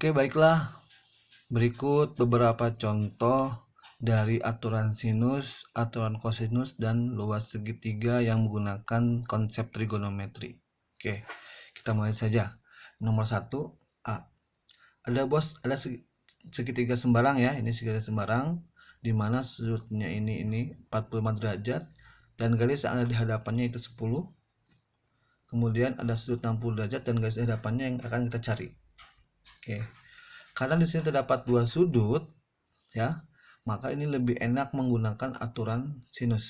Oke, baiklah. Berikut beberapa contoh dari aturan sinus, aturan kosinus, dan luas segitiga yang menggunakan konsep trigonometri. Oke, kita mulai saja. Nomor 1, A. Ada segitiga sembarang ya, ini segitiga sembarang di mana sudutnya ini 45 derajat dan garis yang ada di hadapannya itu 10. Kemudian ada sudut 60 derajat dan garis di hadapannya yang akan kita cari. Oke. Karena di sini terdapat dua sudut ya, maka ini lebih enak menggunakan aturan sinus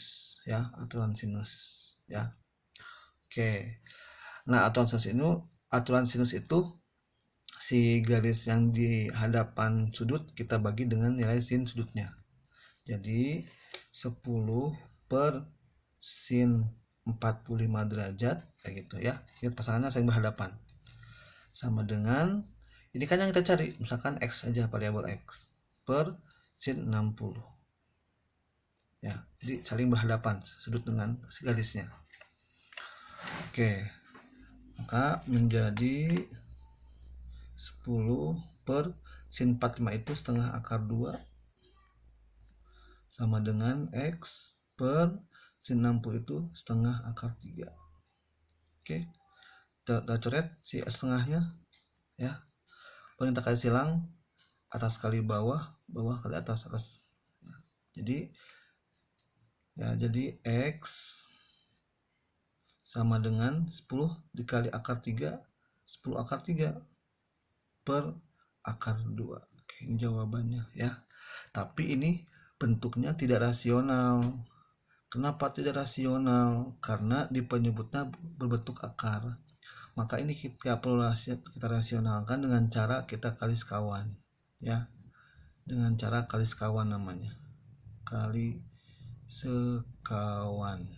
ya, aturan sinus ya. Oke. Nah, aturan sinus itu si garis yang di hadapan sudut kita bagi dengan nilai sin sudutnya. Jadi 10 per sin 45 derajat kayak gitu ya. Lihat pasangannya saling berhadapan. Sama dengan ini kan yang kita cari, misalkan x aja, variabel x per sin 60 ya, jadi saling berhadapan sudut dengan garisnya. Oke, maka menjadi 10 per sin 45 itu setengah akar 2 sama dengan x per sin 60 itu setengah akar 3. Oke, kita coret si setengahnya ya, kita kali silang, atas kali bawah, bawah kali atas. Jadi x sama dengan 10 dikali akar 3, 10 akar 3 per akar 2. Oke, ini jawabannya ya. Tapi ini bentuknya tidak rasional. Kenapa tidak rasional? Karena di penyebutnya berbentuk akar. Maka ini kita perlu kita rasionalkan dengan cara kita kali sekawan ya. Dengan cara kali sekawan namanya. Kali sekawan.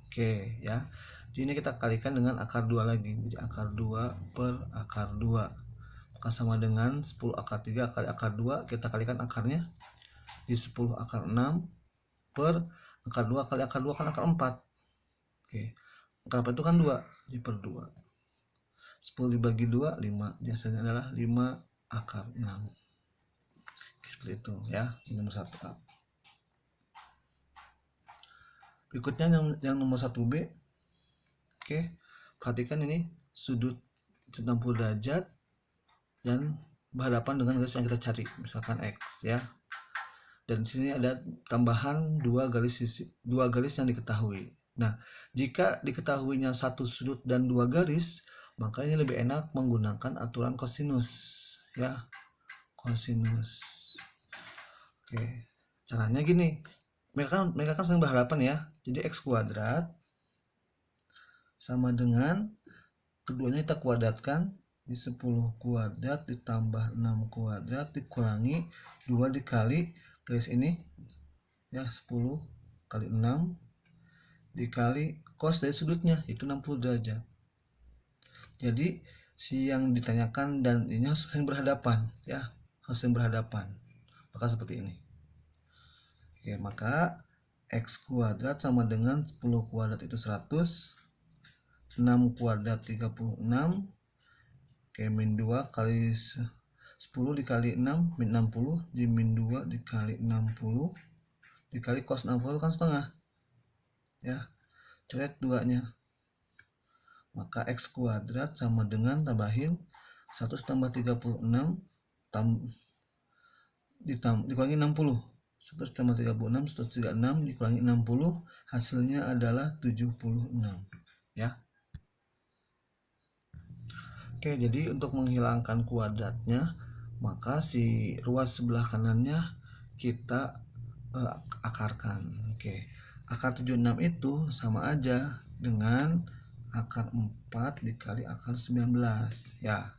Oke ya. Jadi ini kita kalikan dengan akar 2 lagi. Jadi akar 2 per akar 2. Maka sama dengan 10 akar 3 kali akar 2, kita kalikan akarnya di 10 akar 6 per akar 2 kali akar 2 kan akar 4. Oke. Akar 4 itu kan 2, jadi per 2. 10 dibagi 2, 5. Biasanya adalah 5 akar 6. Seperti itu ya, ini nomor 1A. Berikutnya yang nomor 1B. Oke, perhatikan ini sudut 90 derajat dan berhadapan dengan garis yang kita cari, misalkan X ya. Dan di sini ada tambahan dua garis yang diketahui. Nah, jika diketahuinya satu sudut dan dua garis, maka ini lebih enak menggunakan aturan kosinus ya, kosinus. Oke, caranya gini, mereka kan saling berhadapan ya. Jadi x kuadrat sama dengan keduanya kita kuadratkan, di 10 kuadrat ditambah 6 kuadrat dikurangi 2 dikali garis ini ya, 10 kali 6 dikali cos dari sudutnya itu 60 derajat. Jadi si yang ditanyakan dan ini harus yang berhadapan ya, harus yang berhadapan. Maka seperti ini. Oke, maka x kuadrat sama dengan 10 kuadrat itu 100, 6 kuadrat 36. Oke, min 2 kali 10 dikali 6 min 60, di min 2 dikali 60 dikali cos 60 kan setengah ya, coret 2 nya, maka x kuadrat sama dengan tambahin 100 tambah 36 dikurangi 60, 100 tambah 36 136 dikurangi 60, hasilnya adalah 76 ya. Oke, jadi untuk menghilangkan kuadratnya, maka si ruas sebelah kanannya kita akarkan. Oke, akar 76 itu sama aja dengan akar 4 dikali akar 19 ya.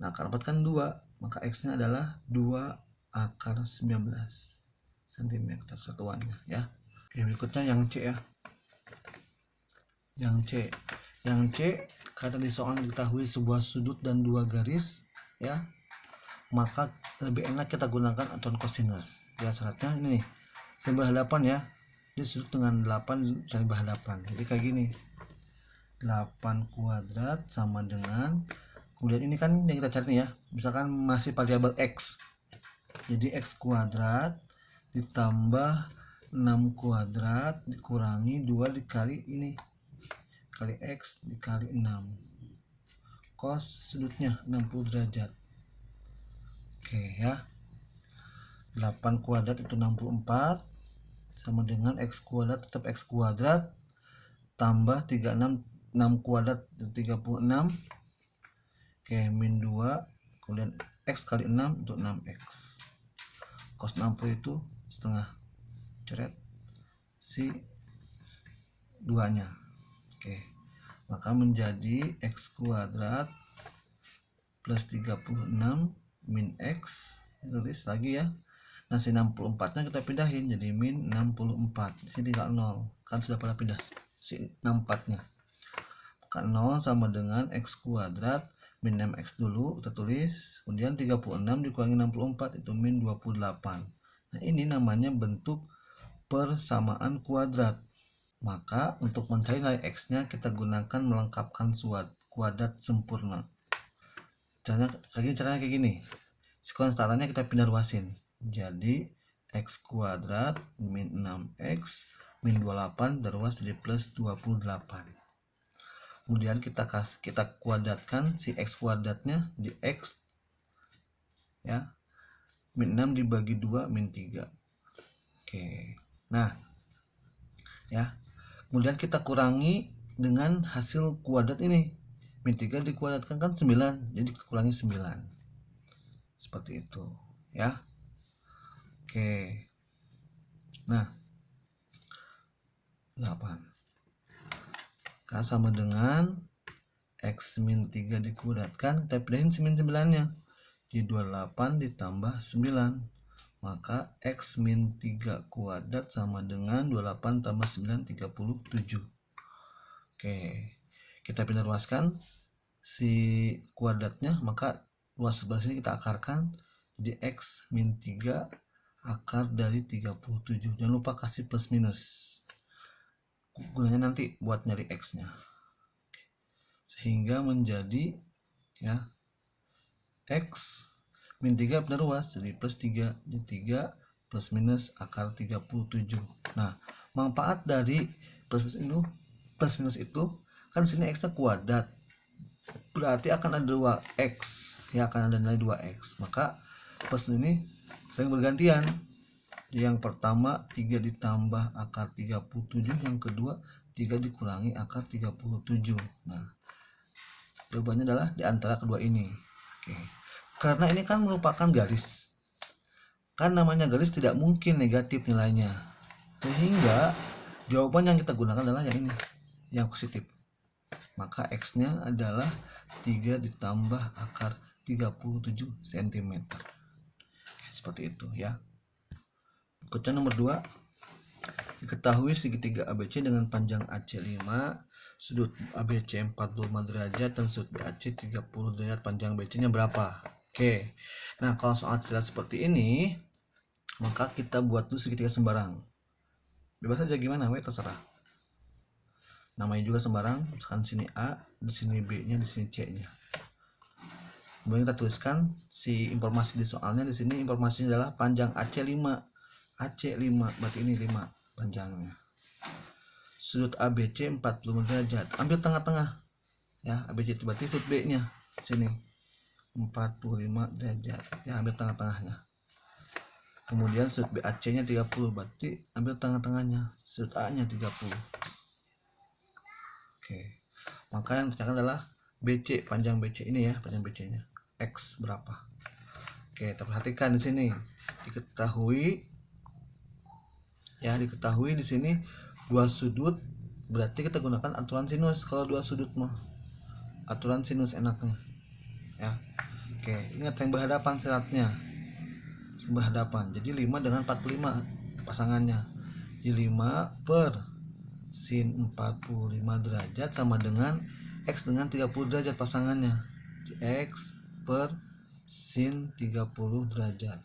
Nah, akar 4 kan 2, maka x nya adalah 2 akar 19 cm satuannya ya. Oke, berikutnya yang C ya. Yang C karena di soal diketahui sebuah sudut dan dua garis ya, maka lebih enak kita gunakan aturan kosinus ya. Syaratnya ini nih, saling berhadapan ya, ini sudut dengan 8 saling berhadapan, jadi kayak gini, 8 kuadrat sama dengan Kemudian ini kan yang kita cari nih ya, misalkan masih variabel x, jadi x kuadrat ditambah 6 kuadrat dikurangi 2 dikali ini, kali x dikali 6, cos sudutnya 60 derajat. Oke ya, 8 kuadrat itu 64 sama dengan x kuadrat tetap x kuadrat tambah 36, 6 kuadrat 36. Oke, min 2, kemudian x kali 6 itu 6x. Cos 60 itu setengah. Coret si 2-nya. Oke. Maka menjadi x kuadrat plus 36 min x. Tulis lagi ya. Nah, si 64-nya kita pindahin jadi min 64. Di sini tinggal 0. Kan sudah pada pindah si 64-nya. Maka 0 sama dengan x kuadrat min 6x dulu kita tulis, kemudian 36 dikurangi 64 itu min 28. Nah, ini namanya bentuk persamaan kuadrat. Maka untuk mencari nilai x-nya kita gunakan melengkapkan kuadrat sempurna. Caranya kayak gini. Si konstantannya kita pindah ruasin. Jadi x kuadrat min 6x min 28 ruas jadi plus 28. Kemudian kita kuadratkan si x kuadratnya di x ya, min 6 dibagi 2 min 3. Oke. Nah, ya. Kemudian kita kurangi dengan hasil kuadrat ini. Min 3 dikuadratkan kan 9, jadi kita kurangi 9. Seperti itu, ya. Oke. Nah, 8 sama dengan x min 3 dikuadratkan, kita pindahin min 9-nya. Jadi 28 ditambah 9. Maka x min 3 kuadrat sama dengan 28 tambah 9, 37. Oke. Kita pindah ruaskan si kuadratnya, maka luas sebelah sini kita akarkan. Jadi x min 3 akar dari 37. Jangan lupa kasih plus minus. Gunanya nanti buat nyari x-nya. Sehingga menjadi ya x min 3 benar ruas jadi plus 3. Jadi 3 plus minus akar 37. Nah, manfaat dari plus minus itu kan sini x-nya kuadrat. Berarti akan ada 2x. Ya, akan ada nilai 2x. Maka plus ini sering bergantian. Yang pertama 3 ditambah akar 37, yang kedua 3 dikurangi akar 37. Nah, jawabannya adalah di antara kedua ini. Oke. Karena ini kan merupakan garis. Kan namanya garis tidak mungkin negatif nilainya. Sehingga jawaban yang kita gunakan adalah yang ini, yang positif. Maka x-nya adalah 3 ditambah akar 37 cm. Seperti itu ya. Berikutnya nomor 2. Diketahui segitiga ABC dengan panjang AC 5, sudut ABC 45 derajat dan sudut BAC 30 derajat, panjang BC-nya berapa? Oke. Nah, kalau soal jelas seperti ini, maka kita buat dulu segitiga sembarang. Bebas aja gimana, terserah. Namanya juga sembarang, misalkan sini A, di sini B-nya, di sini C-nya. Kemudian kita tuliskan si informasi di soalnya. Di sini informasinya adalah panjang AC 5. AC 5, berarti ini 5 panjangnya. Sudut ABC 40 derajat. Ambil tengah-tengah. Ya, ABC itu berarti sudut B-nya sini 45 derajat. Ya, ambil tengah-tengahnya. Kemudian sudut BAC-nya 30, berarti ambil tengah-tengahnya. Sudut A-nya 30. Oke. Maka yang ditanyakan adalah BC, panjang BC ini ya, panjang BC-nya. X berapa? Oke, kita perhatikan di sini. Diketahui di sini dua sudut, berarti kita gunakan aturan sinus. Kalau dua sudut mah aturan sinus enaknya ya. Oke, ingat yang berhadapan syaratnya, berhadapan. Jadi 5 dengan 45 pasangannya. Jadi 5 per sin 45 derajat sama dengan x dengan 30 derajat pasangannya. Jadi x per sin 30 derajat.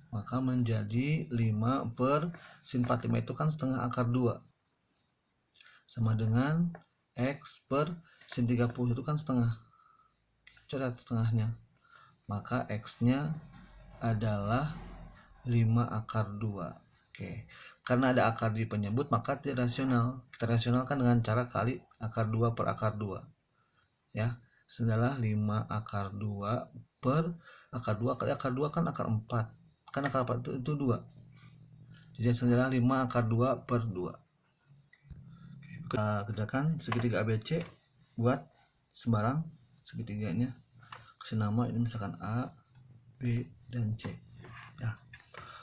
Maka menjadi 5 per sin 45 itu kan setengah akar 2. Sama dengan x per sin 30 itu kan setengah. coret setengahnya. Maka X-nya adalah 5/2. Oke. Karena ada akar di penyebut maka tidak rasional. Kita rasionalkan dengan cara kali akar 2 per akar 2. Ya. Adalah 5/2 per akar 2 kali akar 2 kan akar 4. Kan akar 4 itu 2. Jadi adalah 5/2 per 2. Kita kerjakan segitiga ABC buat sembarang segitiganya. Kasih nama ini misalkan A, B, dan C. Ya.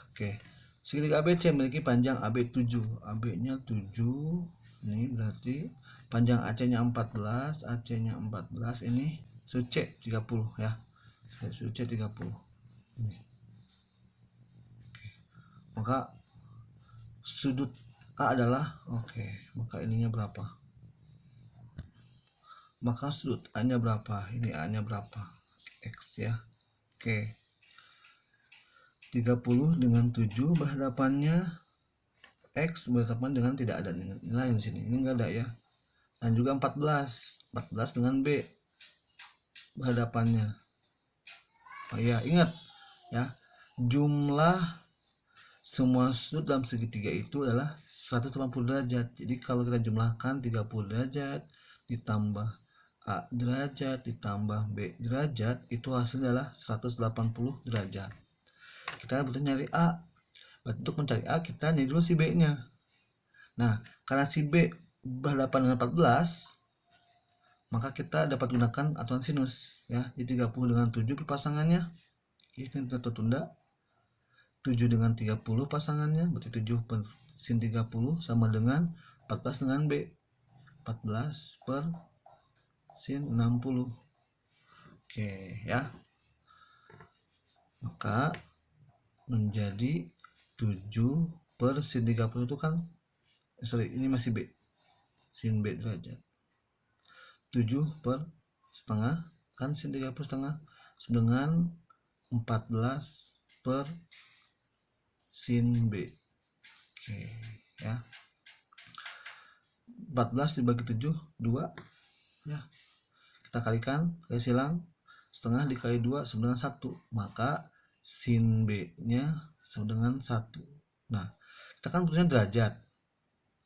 Oke. Segitiga ABC memiliki panjang AB 7. AB-nya 7. Ini berarti panjang AC-nya 14, AC-nya 14, ini sudut C 30 ya. Sudut C 30. Ini. Oke. Maka sudut A adalah maka ininya berapa? Maka sudut A-nya berapa? Ini A-nya berapa? X ya. Oke. 30 dengan 7 berhadapannya X berhadapan dengan tidak ada nilai di sini. Ini enggak ada ya. Dan juga 14 dengan B berhadapannya. Oh iya, ingat ya. Jumlah semua sudut dalam segitiga itu adalah 180 derajat. Jadi kalau kita jumlahkan 30 derajat ditambah A derajat ditambah B derajat, itu hasilnya adalah 180 derajat. Kita butuh nyari A. Untuk mencari A kita nyari dulu si B-nya. Nah, karena si B berhadapan dengan 14, maka kita dapat gunakan aturan sinus ya. Jadi 30 dengan 7 pasangannya. Ini kita tunda. 7 dengan 30 pasangannya, berarti 7 per sin 30 sama dengan 14 dengan B. 14 per sin 60. Oke ya. Maka menjadi 7 per sin 30 itu kan ini masih B. Sin B derajat. 7 per setengah kan sin 30 setengah dengan 14 per sin B. Oke ya. 14 dibagi 7 2 ya. Kita kalikan, kali silang, setengah dikali 2 sama dengan 1, maka sin B nya sama dengan 1. Nah, kita kan butuhnya derajat.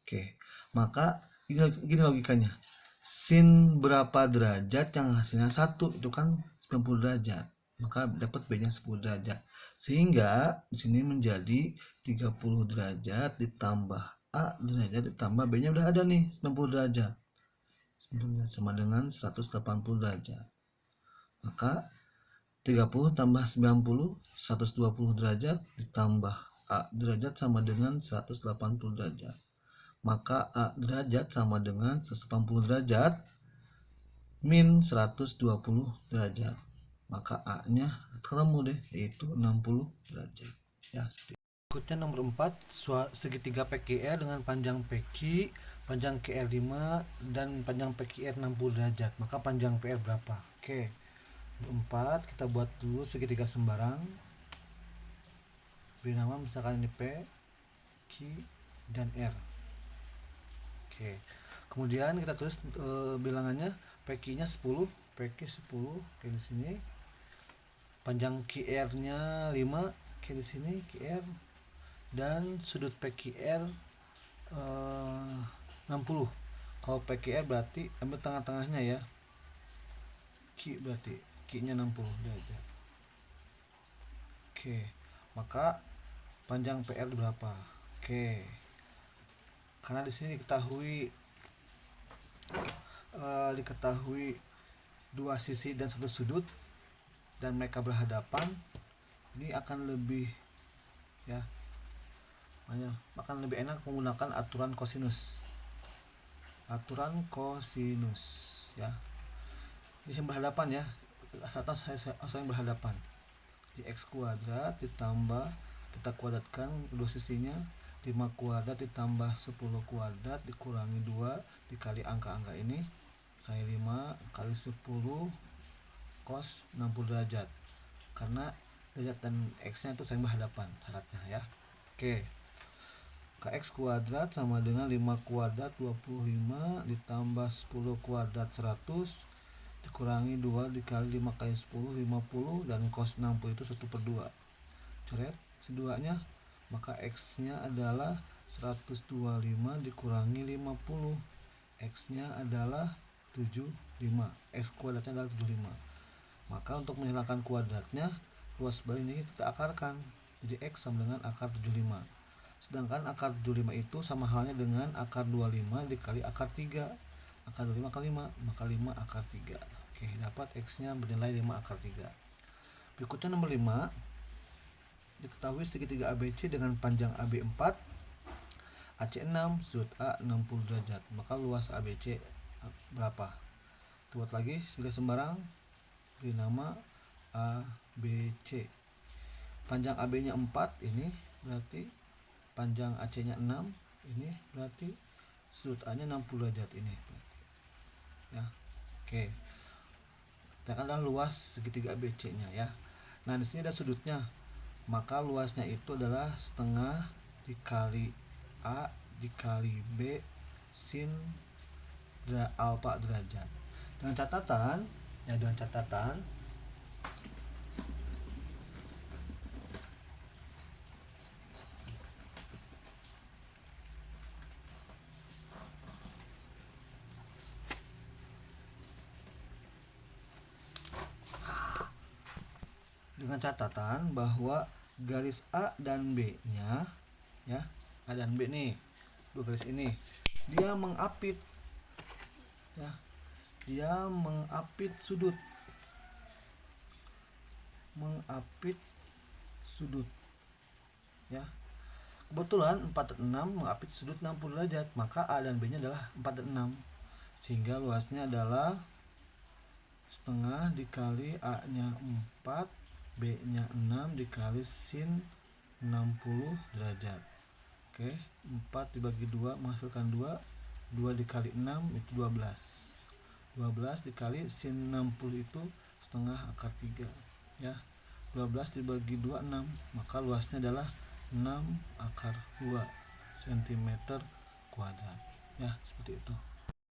Oke, maka gini logikanya, sin berapa derajat yang hasilnya 1, itu kan 90 derajat, maka dapat B nya 10 derajat, sehingga di sini menjadi 30 derajat ditambah A derajat ditambah B nya udah ada nih 90 derajat sama dengan 180 derajat. Maka 30 tambah 90 120 derajat ditambah A derajat sama dengan 180 derajat. Maka A derajat sama dengan 180 derajat min 120 derajat. Maka A nya ketemu deh, yaitu 60 derajat ya. Berikutnya nomor 4, segitiga PQR dengan panjang PQ, panjang QR 5 dan panjang PQR 60 derajat. Maka panjang PR berapa? Oke. 4 kita buat dulu segitiga sembarang. Beri nama misalkan ini P, Q, dan R. Oke. Kemudian kita tulis bilangannya, PQ-nya 10, PQ 10 kayak di sini. Panjang QR-nya 5 kayak di sini, QR. Dan sudut PQR 60. Kalau PQR berarti ambil tengah-tengahnya ya. Q berarti Q-nya 60 derajat. Oke, maka panjang PR berapa? Oke. Karena di sini diketahui dua sisi dan satu sudut dan mereka berhadapan, ini akan lebih ya, akan lebih enak menggunakan aturan kosinus ya. Ini yang berhadapan ya, atas yang berhadapan. Di X kuadrat ditambah, kita kuadratkan kedua sisinya, 5 kuadrat ditambah 10 kuadrat dikurangi 2 dikali angka-angka ini, kali 5 kali 10 cos 60 derajat, karena derajat dan X nya itu saling berhadapan syaratnya ya. Oke, Kx kuadrat sama dengan 5 kuadrat 25 ditambah 10 kuadrat 100 dikurangi 2 dikali 5 kali 10 50, dan cos 60 itu 1/2. Coret si 2 nya, maka X nya adalah 125 dikurangi 50, X nya adalah 75, X kuadratnya adalah 75. Maka untuk menghilangkan kuadratnya, luas balik ini kita akarkan, jadi X sama dengan akar 75. Sedangkan akar 75 itu sama halnya dengan akar 25 dikali akar 3. Akar 25 kali 5, maka 5 akar 3. Oke, dapat X nya bernilai 5 akar 3. Berikutnya nomor 5. Diketahui segitiga ABC dengan panjang AB 4, AC 6, sudut A 60 derajat. Maka luas ABC berapa? Buat lagi, sudah sembarang, beri nama ABC. Panjang AB nya 4, ini berarti panjang AC nya 6, ini berarti sudut A nya 60 derajat, ini ya. Oke, kita adalah luas segitiga ABC nya ya. Nah, di sini ada sudutnya, maka luasnya itu adalah setengah dikali A dikali B sin alfa derajat. Dengan catatan bahwa garis A dan B nya ya, A dan B nih, dua garis ini, dia mengapit ya, sudut ya. Kebetulan 4 dan 6 mengapit sudut 60 derajat, maka A dan B nya adalah 4 dan 6, sehingga luasnya adalah setengah dikali A nya 4, B nya 6 dikali sin 60 derajat. Oke, 4 dibagi 2 menghasilkan 2, 2 dikali 6 itu 12, 12 dikali sin 60 itu setengah akar 3 ya. 12 dibagi 2 6, maka luasnya adalah 6 akar 2 cm kuadrat ya, seperti itu.